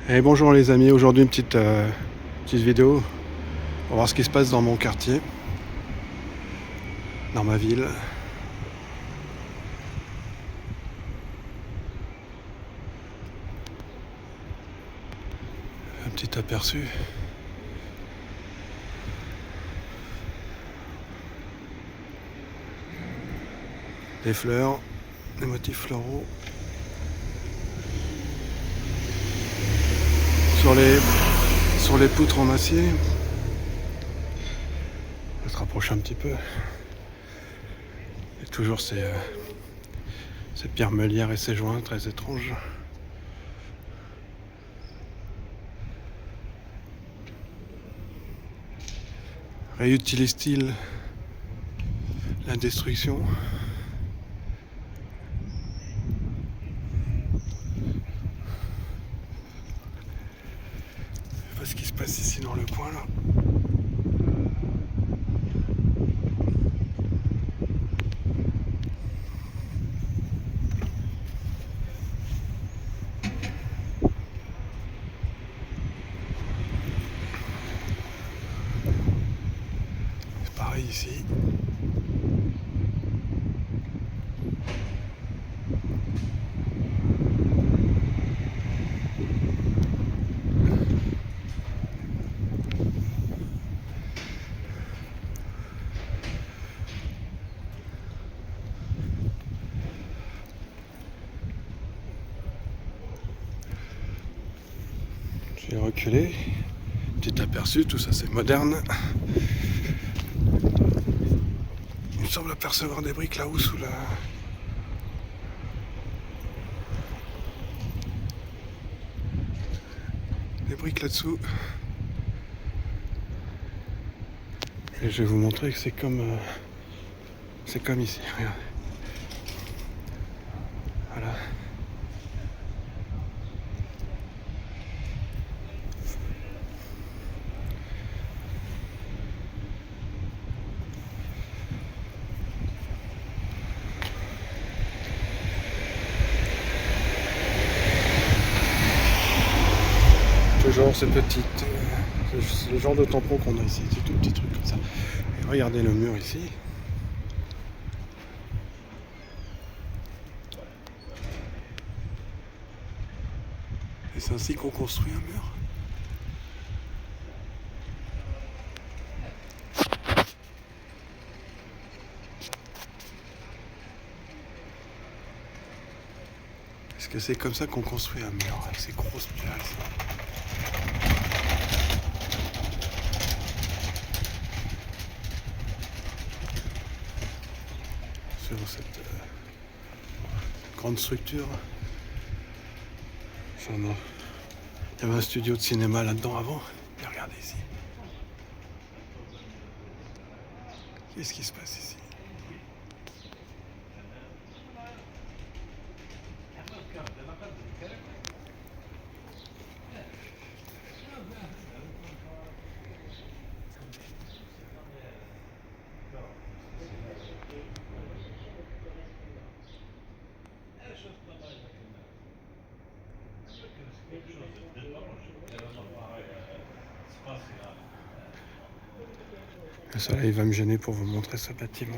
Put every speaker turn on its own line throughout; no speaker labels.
Et bonjour les amis, aujourd'hui une petite vidéo pour voir ce qui se passe dans mon quartier, dans ma ville. Un petit aperçu. Des fleurs, des motifs floraux. Sur les poutres en acier. On se rapproche un petit peu. Et toujours ces pierres meulières et ces joints très étranges. Réutilise-t-il la destruction? Je sais pas ce qui se passe ici dans le coin là. C'est pareil ici. Je vais reculer. Petit aperçu, tout ça c'est moderne. Il me semble apercevoir des briques là-haut sous la... Des briques là-dessous. Et je vais vous montrer que c'est comme ici, regardez. Voilà. Toujours ces petites... c'est le genre de tampons qu'on a ici, c'est tout petits trucs comme ça. Et regardez le mur ici. Et c'est ainsi qu'on construit un mur. Est-ce que c'est comme ça qu'on construit un mur avec ces grosses pierres ici? Sur cette grande structure. Il y avait un studio de cinéma là-dedans avant. Et regardez ici. Qu'est-ce qui se passe ici? Le soleil va me gêner pour vous montrer ce bâtiment.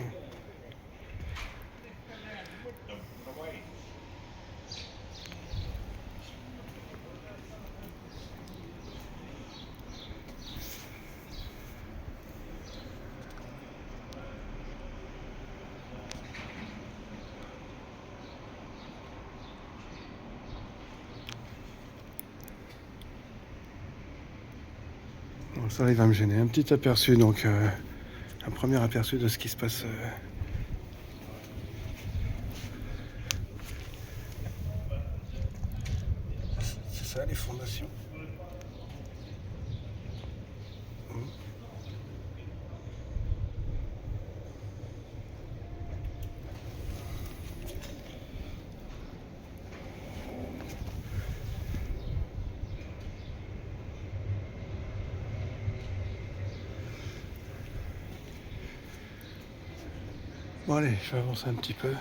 Bon, le soleil va me gêner. Un petit aperçu, donc un premier aperçu de ce qui se passe. C'est ça les fondations. Bon allez, je vais avancer un petit peu.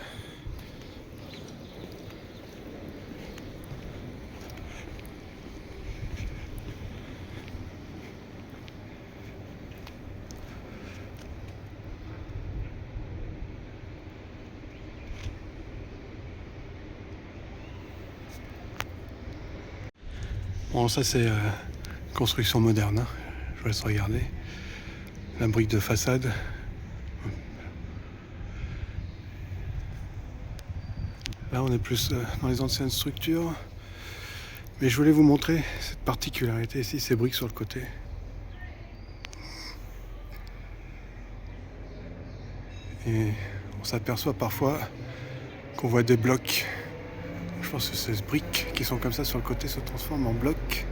Bon, ça c'est construction moderne, hein. Je vous laisse regarder. La brique de façade. Là on est plus dans les anciennes structures. Mais je voulais vous montrer cette particularité ici, ces briques sur le côté. Et on s'aperçoit parfois qu'on voit des blocs. Je pense que ces briques qui sont comme ça sur le côté se transforment en blocs.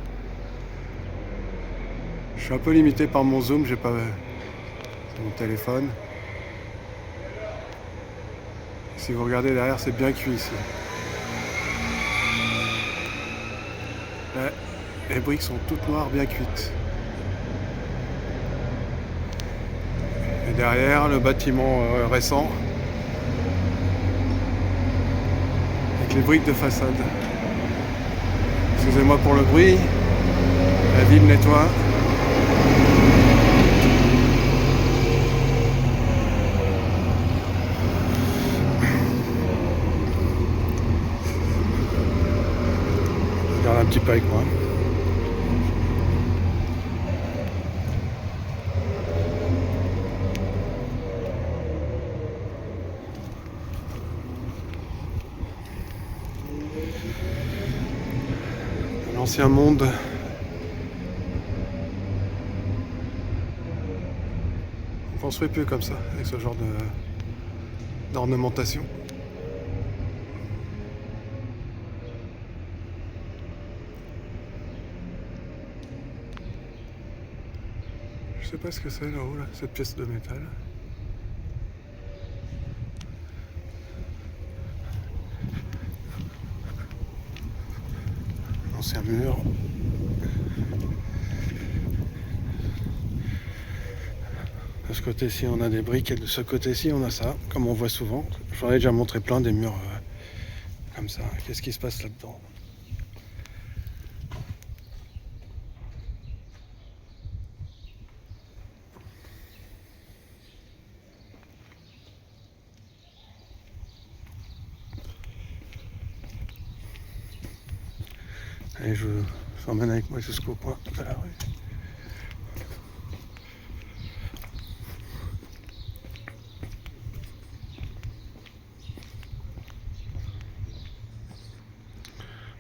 Je suis un peu limité par mon zoom, j'ai pas mon téléphone. Si vous regardez derrière, c'est bien cuit ici. Là, les briques sont toutes noires, bien cuites. Et derrière, le bâtiment récent, avec les briques de façade. Excusez-moi pour le bruit, la ville nettoie. Regarde un petit peu avec moi. L'ancien monde. On construit plus comme ça, avec ce genre d'ornementation. Je sais pas ce que c'est là-haut, là, cette pièce de métal. Ancien mur. De ce côté-ci, on a des briques et de ce côté-ci, on a ça, comme on voit souvent. J'en ai déjà montré plein des murs comme ça. Qu'est-ce qui se passe là-dedans? Allez, je vous emmène avec moi jusqu'au coin de la rue.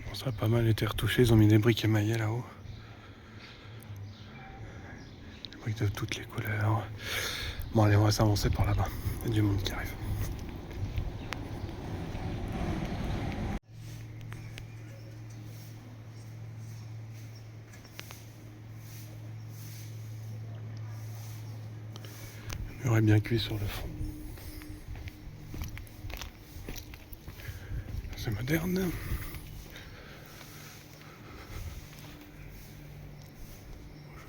Bon, ça a pas mal été retouché, ils ont mis des briques émaillées là-haut. Des briques de toutes les couleurs. Bon, allez, on va s'avancer par là-bas. Il y a du monde qui arrive. Le mur est bien cuit sur le fond. C'est moderne.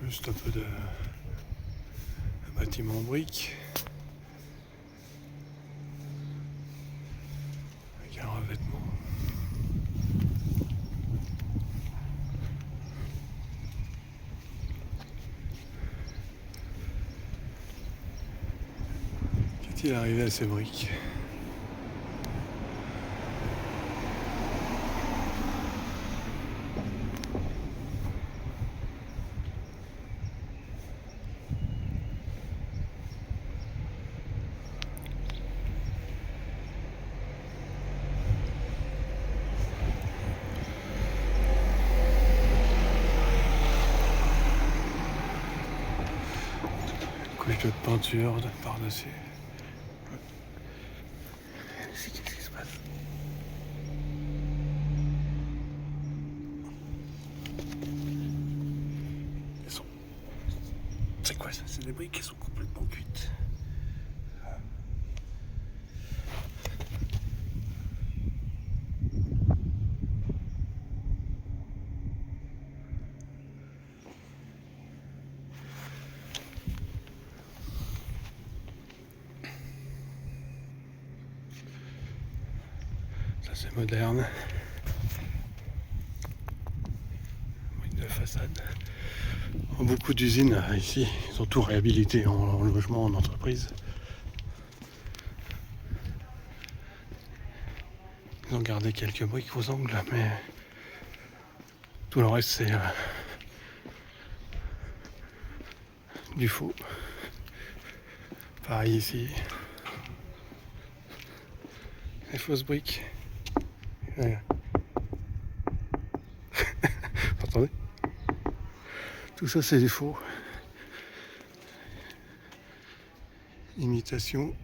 Juste un peu de bâtiment en briques. Avec un revêtement. Qu'est-il arrivé à ces briques? Couche de peinture par-dessus. Qu'est-ce qui se passe? C'est quoi ça? C'est des briques qui sont complètement cuites. Ça c'est moderne. Briques de façade. Beaucoup d'usines ici, ils ont tout réhabilité en logement, en entreprise. Ils ont gardé quelques briques aux angles, mais Tout le reste c'est du faux. Pareil ici. Les fausses briques. Ouais. Attendez. Tout ça c'est des faux. Imitation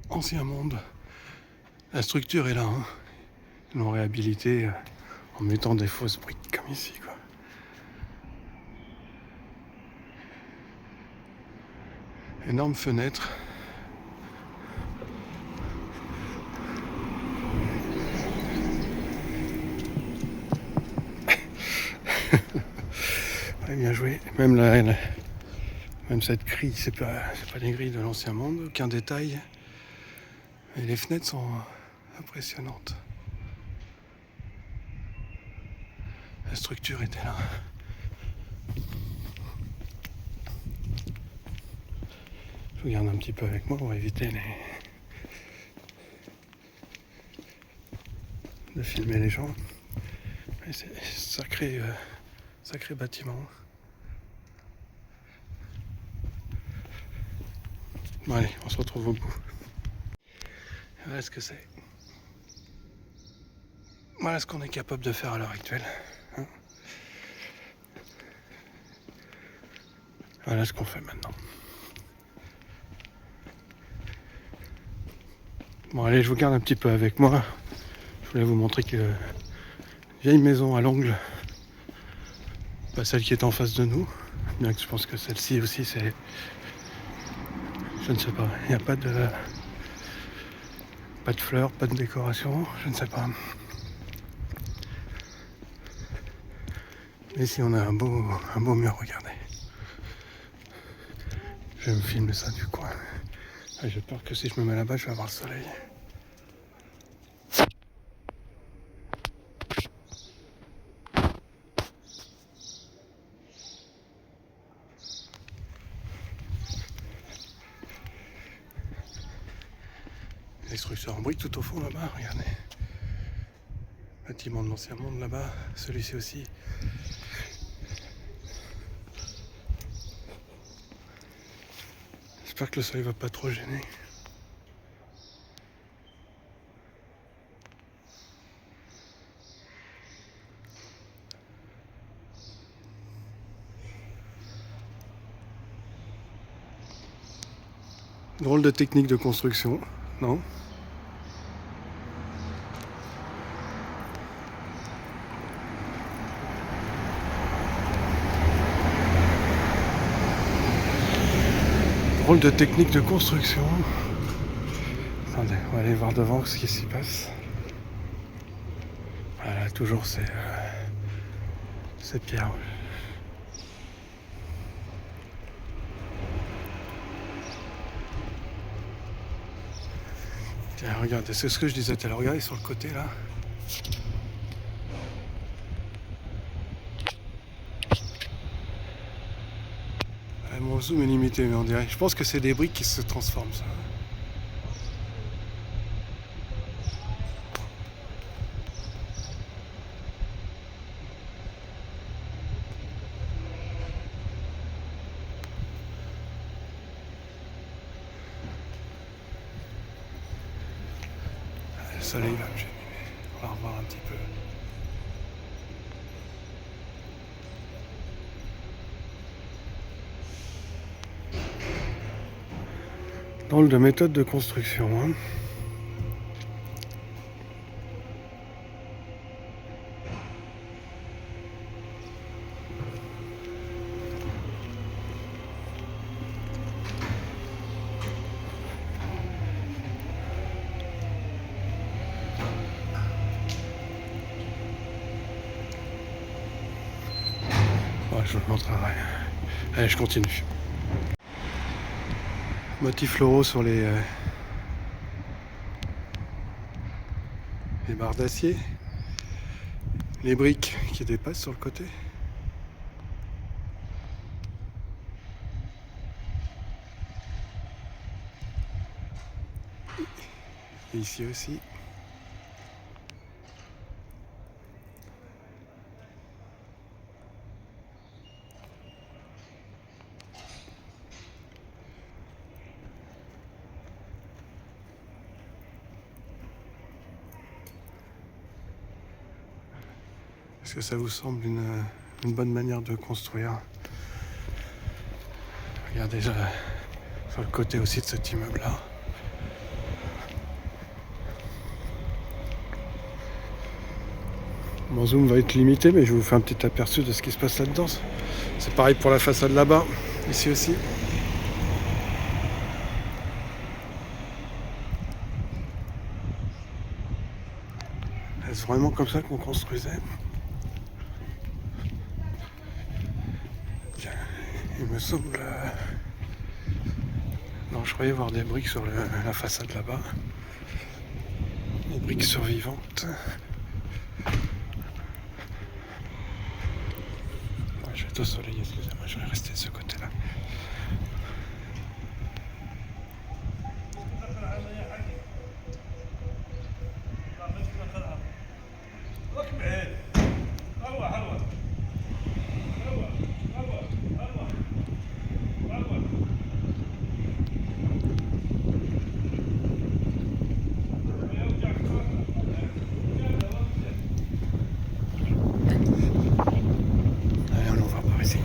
ancien monde. La structure est là. Hein. Ils l'ont réhabilité en mettant des fausses briques comme ici, quoi. Énorme fenêtre. Ouais, bien joué. Même même cette grille, c'est pas les grilles de l'ancien monde, aucun détail. Et les fenêtres sont impressionnantes. La structure était là. Je regarde un petit peu avec moi pour éviter de filmer les gens. Et c'est sacré bâtiment. Bon allez, on se retrouve au bout. Voilà ce que c'est. Voilà ce qu'on est capable de faire à l'heure actuelle. Hein, voilà ce qu'on fait maintenant. Bon allez, je vous garde un petit peu avec moi. Je voulais vous montrer que vieille maison à l'angle, pas celle qui est en face de nous, bien que je pense que celle-ci aussi c'est... Je ne sais pas, il n'y a pas de fleurs, pas de décoration, je ne sais pas. Mais ici on a un beau mur, regardez. Je vais me filmer ça du coin. Ah, j'ai peur que si je me mets là-bas, je vais avoir le soleil. Les structures en briques tout au fond là-bas, regardez. Bâtiment de l'ancien monde là-bas, celui-ci aussi. J'espère que le soleil va pas trop gêner. Drôle de technique de construction, non ? Drôle de technique de construction. Attendez, on va aller voir devant ce qui s'y passe. Voilà, toujours ces pierres. Tiens, regardez, c'est ce que je disais tout à l'heure. Regardez sur le côté là. Mon zoom est limité, mais on dirait. Je pense que c'est des briques qui se transforment, ça. Le soleil va me gêner. On va revoir un petit peu. Drôle de méthode de construction, hein. Ouais, je vous le montrerai. Allez, je continue. Motifs floraux sur les barres d'acier. Les briques qui dépassent sur le côté. Et ici aussi. Est-ce que ça vous semble une bonne manière de construire? Regardez sur le côté aussi de cet immeuble-là. Mon zoom va être limité, mais je vous fais un petit aperçu de ce qui se passe là-dedans. C'est pareil pour la façade là-bas, ici aussi. Est-ce vraiment comme ça qu'on construisait? Il me semble... Non, je croyais voir des briques sur la façade là-bas. Des briques survivantes. Je vais être au soleil, excusez-moi, je vais rester de ce côté-là. Allez, on va par ici.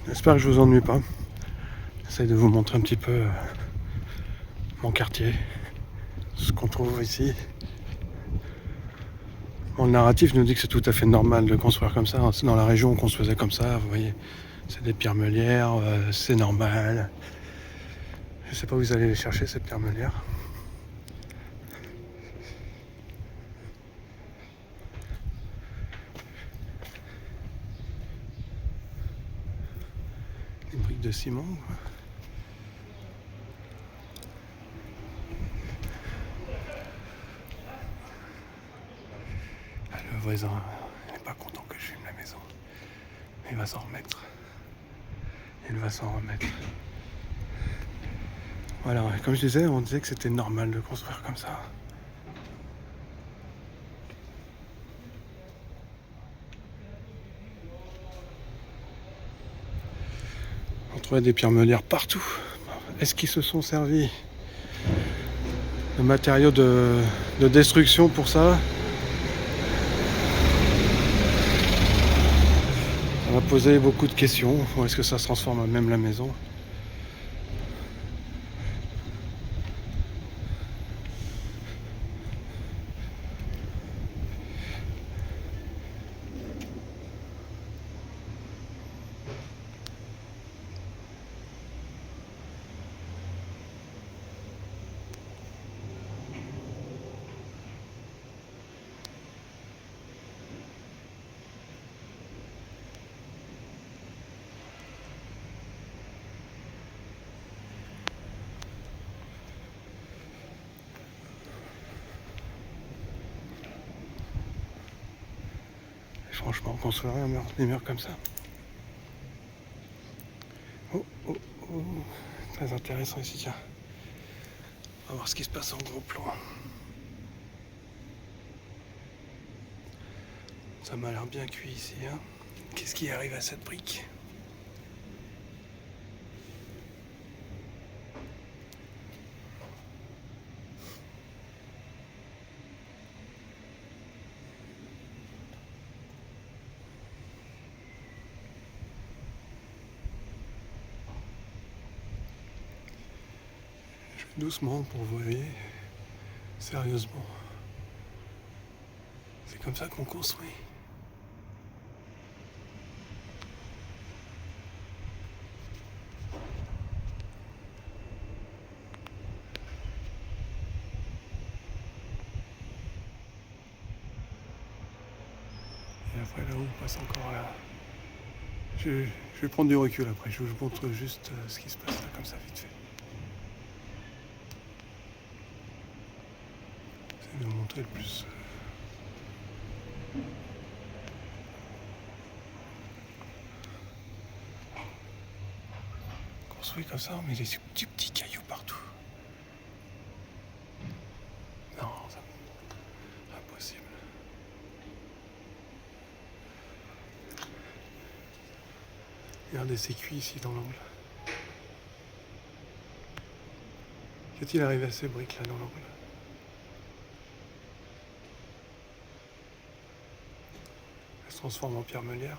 J'espère que je vous ennuie pas. J'essaie de vous montrer un petit peu mon quartier, ce qu'on trouve ici. Bon, le narratif nous dit que c'est tout à fait normal de construire comme ça. Dans la région, on construisait comme ça, vous voyez. C'est des pierres meulières, c'est normal. Je sais pas où vous allez les chercher, ces pierres meulières. Des briques de ciment. Le voisin n'est pas content que je filme la maison. Il va s'en remettre. Il va s'en remettre. Voilà, comme je disais, on disait que c'était normal de construire comme ça. On trouvait des pierres meulières partout. Est-ce qu'ils se sont servis de matériaux de destruction pour ça? Ça m'a posé beaucoup de questions. Où est-ce que ça se transforme à même la maison? Franchement, construire des murs comme ça. Oh, oh, oh. Très intéressant ici, tiens. On va voir ce qui se passe en gros plan. Ça m'a l'air bien cuit ici, hein. Qu'est-ce qui arrive à cette brique? Doucement pour vous voyez, sérieusement. C'est comme ça qu'on construit. Et après là-haut, on passe encore là. Je vais prendre du recul après, je vous montre juste ce qui se passe là, comme ça, vite fait. De vous montrer le plus. Construit comme ça, on met des petits cailloux partout. Non, c'est impossible. Regardez, c'est cuit ici dans l'angle. Qu'est-il arrivé à ces briques là dans l'angle? Elles se transforment en pierre meulière.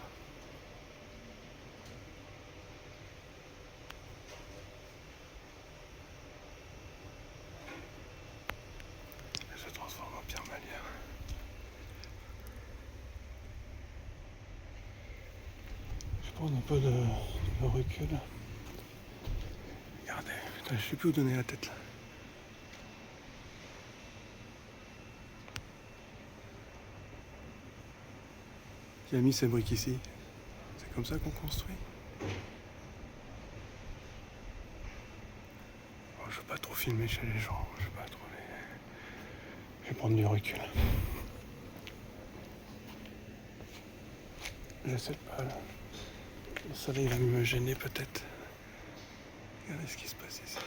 Elles se transforment en pierre meulière. Je prends un peu de recul. Regardez, putain, je sais plus où donner la tête là. Qui a mis ces briques ici? C'est comme ça qu'on construit? Oh, je veux pas trop filmer chez les gens, je veux pas trop les... Je vais prendre du recul. Je sais pas là. Le soleil va me gêner peut-être. Regardez ce qui se passe ici.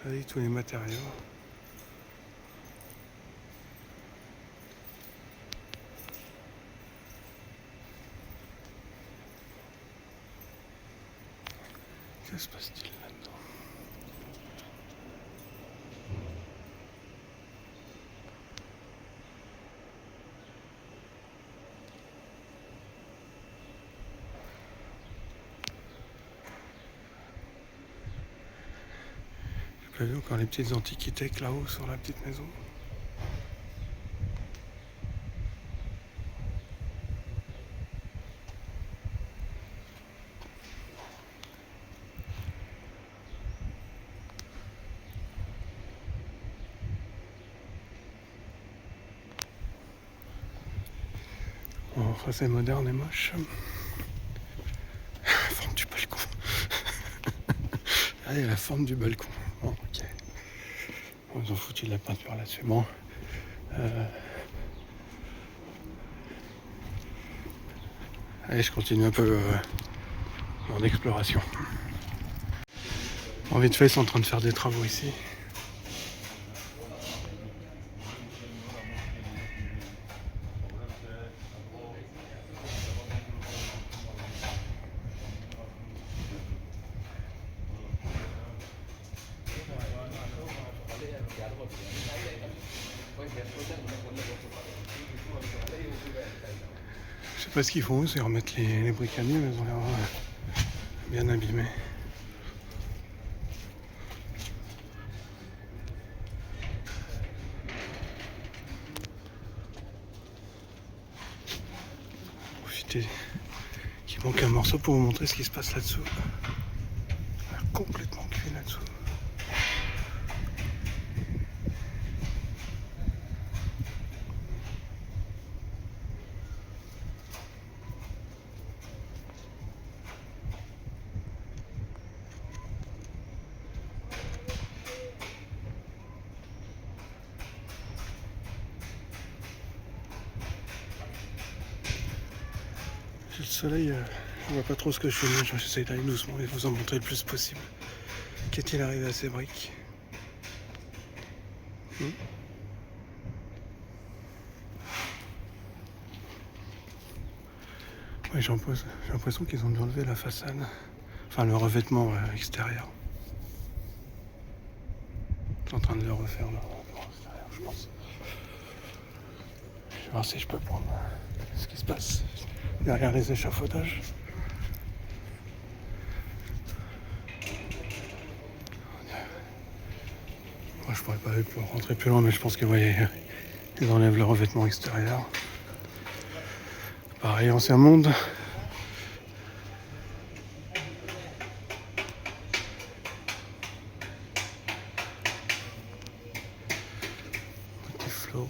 Regardez tous les matériaux. Que se passe-t-il là-dedans? J'ai pas vu encore les petites antiquités là-haut sur la petite maison. Bon, enfin c'est moderne et moche. La forme du balcon. Allez, la forme du balcon. Bon, ok. Ils ont foutu de la peinture là-dessus. Bon. Allez, je continue un peu mon exploration. Bon, vite fait, ils sont en train de faire des travaux ici. Je sais pas ce qu'ils font, c'est remettre les briques à nu, mais ils ont l'air bien abîmés. Profitez qu'il manque un morceau pour vous montrer ce qui se passe là-dessous. On a complètement cuit là-dessous. Le soleil, je vois pas trop ce que je fais, j'essaie d'aller doucement et de vous en montrer le plus possible. Qu'est-il arrivé à ces briques? Ouais, j'ai l'impression qu'ils ont dû enlever la façade, enfin le revêtement extérieur. Ils sont en train de le refaire le revêtement extérieur, je pense. Je vais voir si je peux prendre ce qui se passe derrière les échafaudages. Moi, je pourrais pas rentrer plus loin, mais je pense que voyez, ils enlèvent le revêtement extérieur. Pareil, ancien monde. Petit floraux.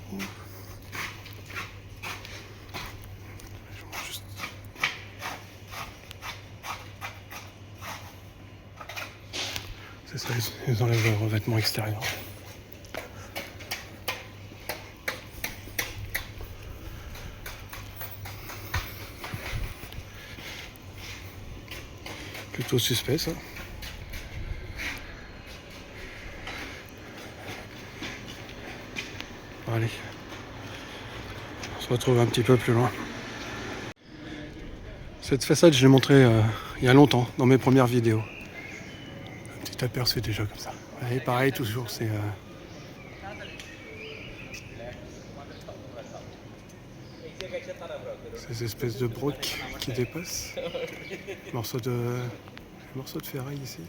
C'est ça, ils enlèvent le revêtement extérieur. Plutôt suspect ça. Allez, on se retrouve un petit peu plus loin. Cette façade, je l'ai montrée il y a longtemps, dans mes premières vidéos. Un petit aperçu déjà comme ça. Et pareil, toujours ces espèces de brocs qui dépassent. Morceau de ferraille ici.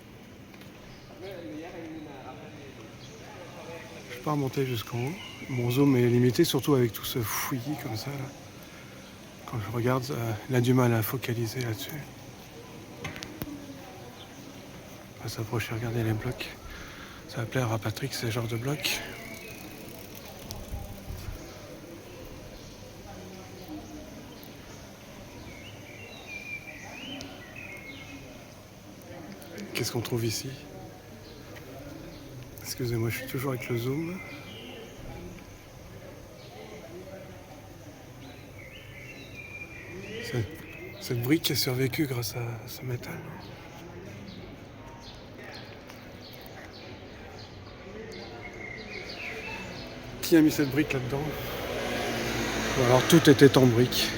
Je peux pas remonter jusqu'en haut. Mon zoom est limité, surtout avec tout ce fouillis comme ça. Là. Quand je regarde, il a du mal à focaliser là-dessus. On va s'approcher, regarder les blocs. Ça va plaire à Patrick, ces genres de blocs. Qu'est-ce qu'on trouve ici? Excusez-moi, je suis toujours avec le zoom. Cette brique a survécu grâce à ce métal. Qui a mis cette brique là-dedans? Ou alors tout était en brique.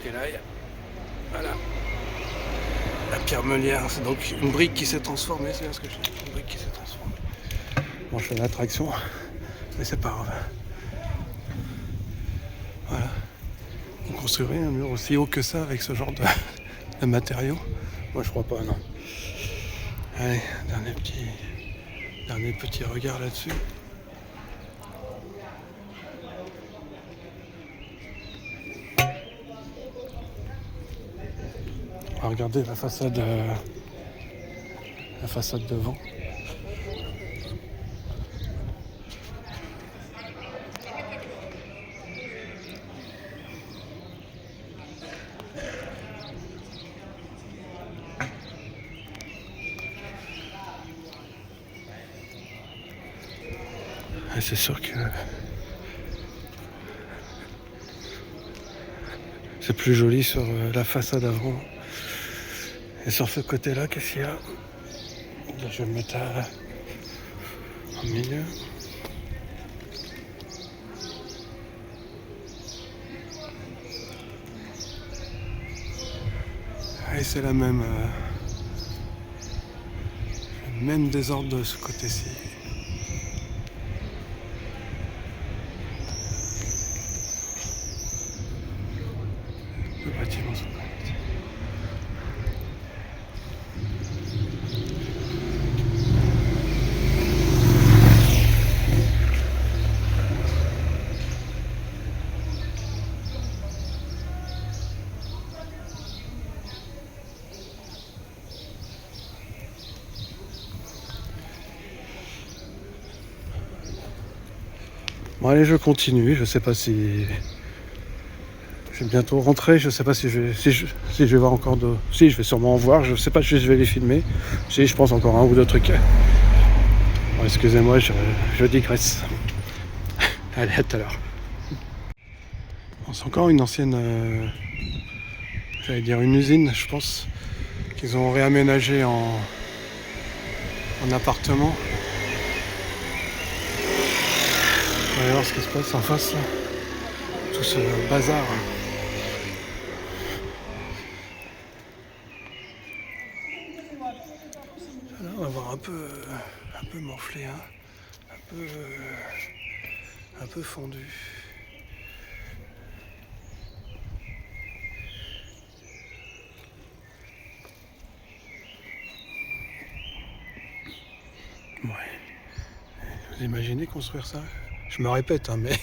Et là, voilà, la pierre meulière. C'est donc une brique qui s'est transformée. C'est bien ce que je dis. Une brique qui s'est transformée. Bon, je fais l'attraction, mais c'est pas grave. Voilà. On construirait un mur aussi haut que ça avec ce genre de matériaux? Moi, je crois pas, non. Allez, dernier petit regard là-dessus. On va regarder la façade devant. Et c'est sûr que c'est plus joli sur la façade avant. Et sur ce côté-là, qu'est-ce qu'il y a? Là, je vais me mettre en milieu. Et c'est le même désordre de ce côté-ci. Le bâtiment se connecte. Bon allez, je continue, je sais pas si je vais bientôt rentrer, je sais pas si je vais voir encore de... Si, je vais sûrement en voir, je sais pas si je vais les filmer. Si, je pense encore un ou deux trucs. Bon, excusez-moi, je digresse. Allez, à tout à l'heure. Bon, c'est encore une ancienne... j'allais dire une usine, je pense, qu'ils ont réaménagé en appartement. On va voir ce qui se passe en face, là. Tout ce bazar. Là, on va voir un peu morflé, hein. Un peu fondu. Ouais. Vous imaginez construire ça? Je me répète, hein, mais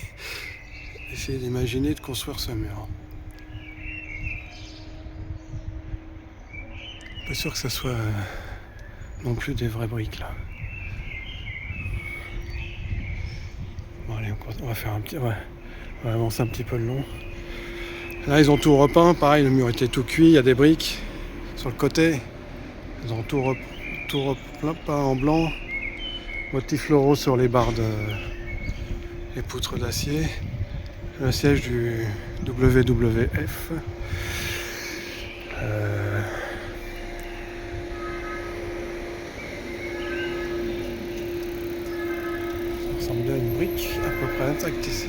essayez d'imaginer de construire ce mur. Pas sûr que ce soit non plus des vraies briques là. Bon allez, on va faire un petit... Ouais. On va avancer un petit peu le long. Là ils ont tout repeint, pareil le mur était tout cuit, il y a des briques sur le côté. Ils ont tout repeint en blanc. Motifs floraux sur les barres les poutres d'acier. Le siège du WWF. Ça ressemble bien à une brique à peu près intacte ici.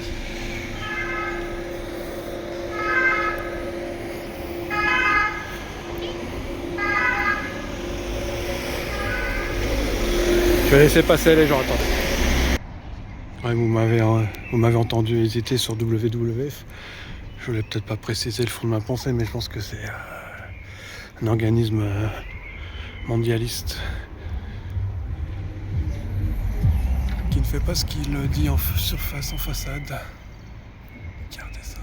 vais laisser passer les gens, attendez. Ouais, vous m'avez entendu hésiter sur WWF. Je voulais peut-être pas préciser le fond de ma pensée, mais je pense que c'est un organisme mondialiste qui ne fait pas ce qu'il dit en surface, en façade. Regardez ça.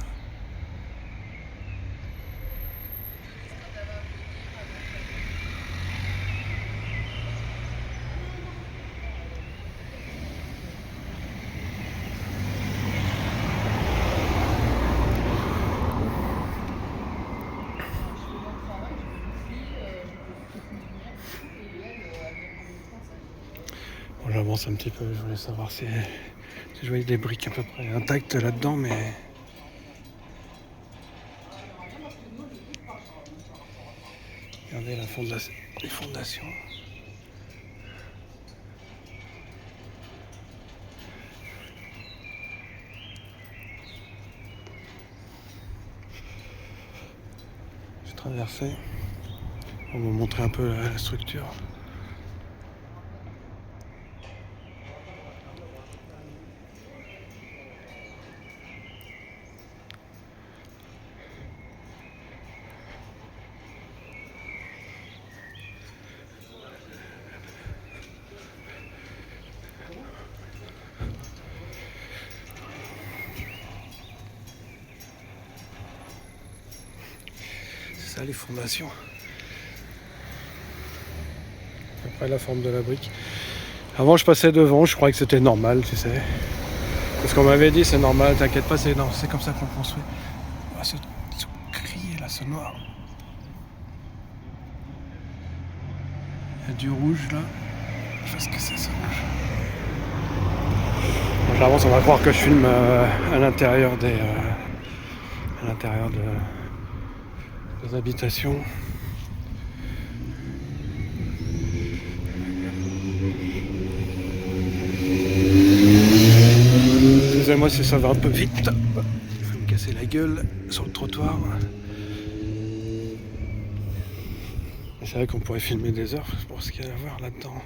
Bon, j'avance un petit peu, je voulais savoir si je voyais des briques à peu près intactes là-dedans, mais... Regardez les fondations. J'ai traversé pour vous montrer un peu la structure. C'est ça les fondations. Après la forme de la brique. Avant je passais devant, je croyais que c'était normal, tu sais. Parce qu'on m'avait dit c'est normal, t'inquiète pas, c'est comme ça qu'on construit. Ah, ce gris là, ce noir. Il y a du rouge là. Je sais ce que c'est ce rouge. Bon, j'avance, on va croire que je filme à l'intérieur des habitations. Excusez-moi si ça va un peu vite. Je vais me casser la gueule sur le trottoir. C'est vrai qu'on pourrait filmer des heures pour ce qu'il y a à voir là-dedans.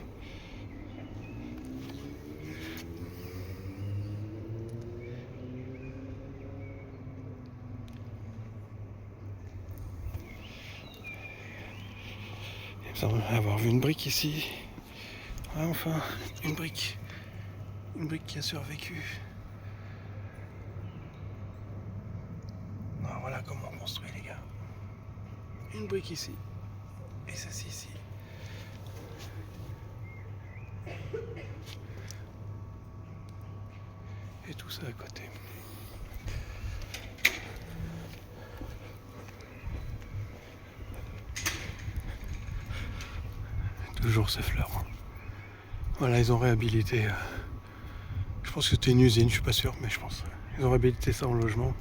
Il me semble avoir vu une brique ici. Ah, enfin, une brique. Une brique qui a survécu. Alors voilà comment on construit, les gars. Une brique ici. Et celle-ci ici. Et tout ça à côté. Toujours ces fleurs. Voilà, ils ont réhabilité. Je pense que c'était une usine, je suis pas sûr, mais je pense. Ils ont réhabilité ça en logement.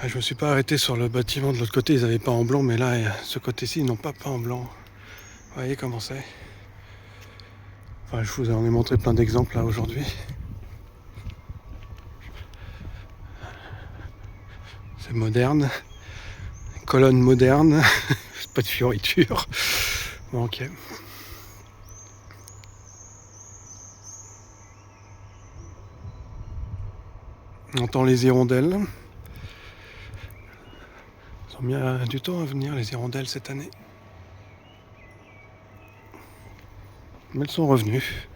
Je me suis pas arrêté sur le bâtiment de l'autre côté, ils avaient peint en blanc, mais là, ce côté-ci, ils n'ont pas peint en blanc. Vous voyez comment c'est. Enfin, je vous en ai montré plein d'exemples là aujourd'hui. C'est moderne. Colonne moderne. Pas de fioritures. Bon, ok. On entend les hirondelles. Ils ont mis du temps à venir, les hirondelles, cette année. Mais elles sont revenues.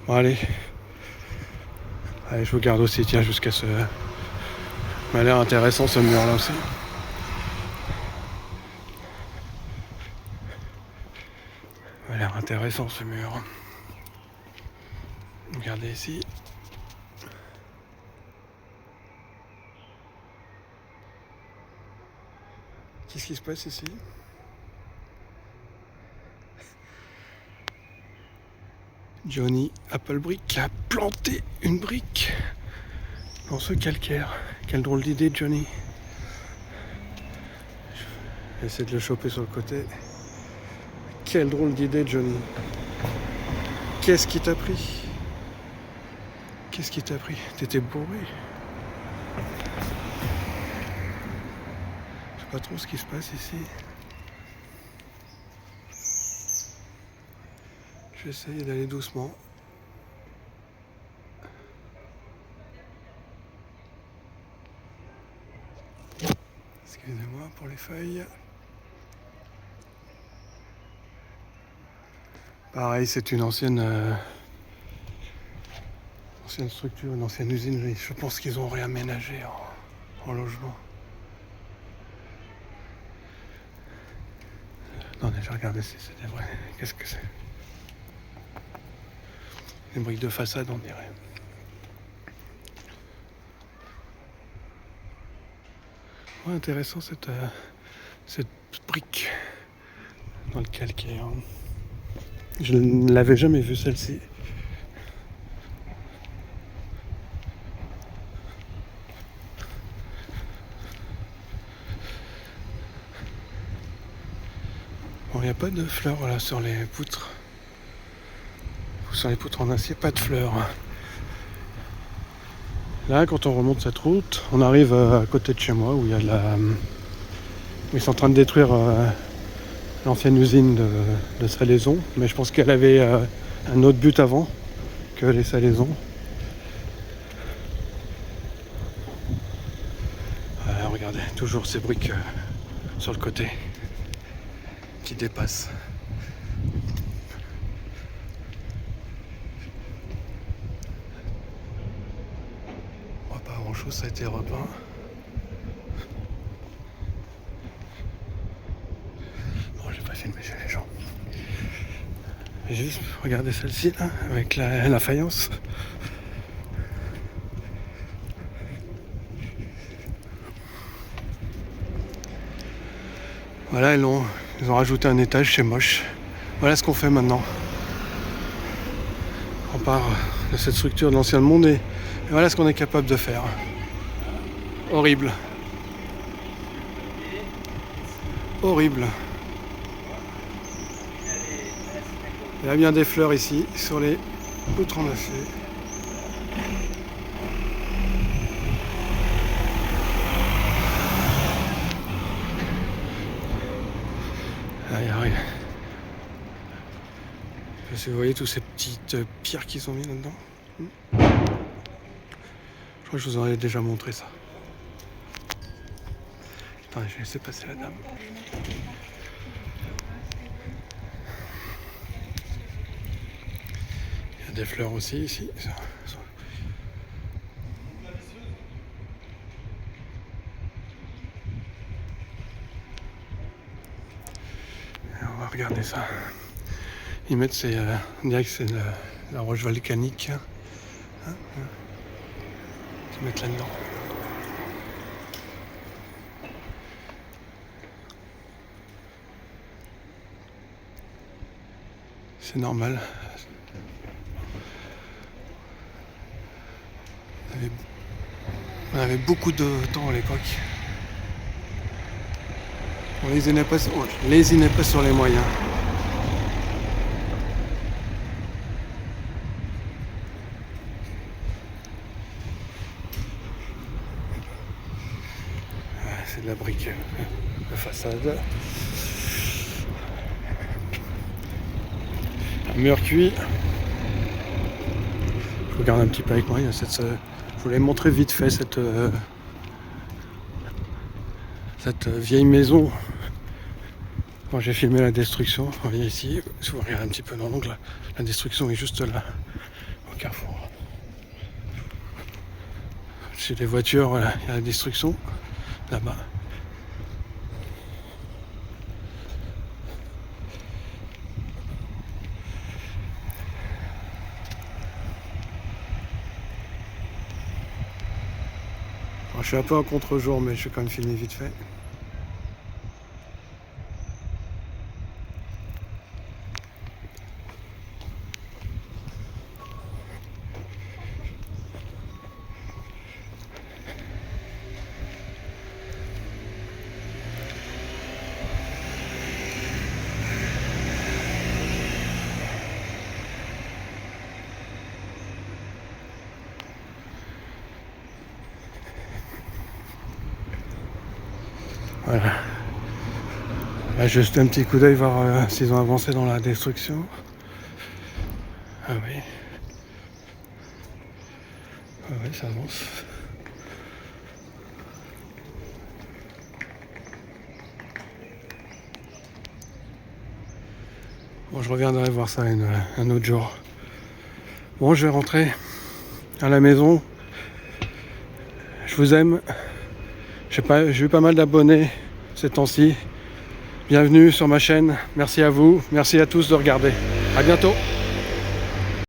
Bon, allez. Allez, je vous garde aussi, tiens, jusqu'à ce... Ça m'a l'air intéressant, ce mur-là aussi. Ça m'a l'air intéressant, ce mur. Regardez ici. Qu'est-ce qui se passe ici? Johnny Applebrick a planté une brique dans ce calcaire. Quelle drôle d'idée, Johnny. Je vais essayer de le choper sur le côté. Quelle drôle d'idée, Johnny. Qu'est-ce qui t'a pris? Qu'est-ce qui t'a pris? T'étais bourré. Je sais pas trop ce qui se passe ici. Je vais essayer d'aller doucement. Excusez-moi pour les feuilles. Pareil, c'est une ancienne structure, une ancienne usine. Je pense qu'ils ont réaménagé en logement. Attendez, je regarde si c'est des vrais. Qu'est-ce que c'est? Une brique de façade, on dirait. Ouais, intéressant cette brique dans le calcaire. Je ne l'avais jamais vue celle-ci. Bon, il n'y a pas de fleurs là sur les poutres. Sur les poutres en acier, pas de fleurs. Là, quand on remonte cette route, on arrive à côté de chez moi où il y a où ils sont en train de détruire l'ancienne usine de salaison. Mais je pense qu'elle avait un autre but avant que les salaisons. Regardez, toujours ces briques sur le côté qui dépassent. Pas grand chose, ça a été repeint. Bon, j'ai pas filmé chez les gens. Juste regardez celle-ci là, avec la faïence. Voilà, ils ont rajouté un étage, c'est moche. Voilà ce qu'on fait maintenant. On part de cette structure de l'ancien monde et voilà ce qu'on est capable de faire. Horrible. Horrible. Il y a bien des fleurs ici, sur les poutres en acier. Regarde. Je sais pas si vous voyez tous ces petites pierres qui sont mises là-dedans. Je crois que je vous en ai déjà montré ça. Attendez, je vais laisser passer la dame. Il y a des fleurs aussi ici. On va regarder ça. Ils mettent on dirait que c'est la roche volcanique. Ils mettent là-dedans. C'est normal. On avait beaucoup de temps à l'époque. On lésinait pas sur les moyens. C'est de la brique de façade. Un mur cuit. Je regarde un petit peu avec moi. Il y a je voulais montrer vite fait cette vieille maison. Quand j'ai filmé la destruction, vous voyez ici, si vous regardez un petit peu dans l'angle, la destruction est juste là, au carrefour. Chez les voitures, voilà, il y a la destruction, là-bas. Alors, je suis un peu en contre-jour, mais je vais quand même filmer vite fait. Voilà. Là, juste un petit coup d'œil voir s'ils ont avancé dans la destruction. Ah oui. Ah oui, ça avance. Bon, je reviendrai voir ça un autre jour. Bon, je vais rentrer à la maison. Je vous aime. J'ai eu pas mal d'abonnés ces temps-ci. Bienvenue sur ma chaîne. Merci à vous. Merci à tous de regarder. À bientôt.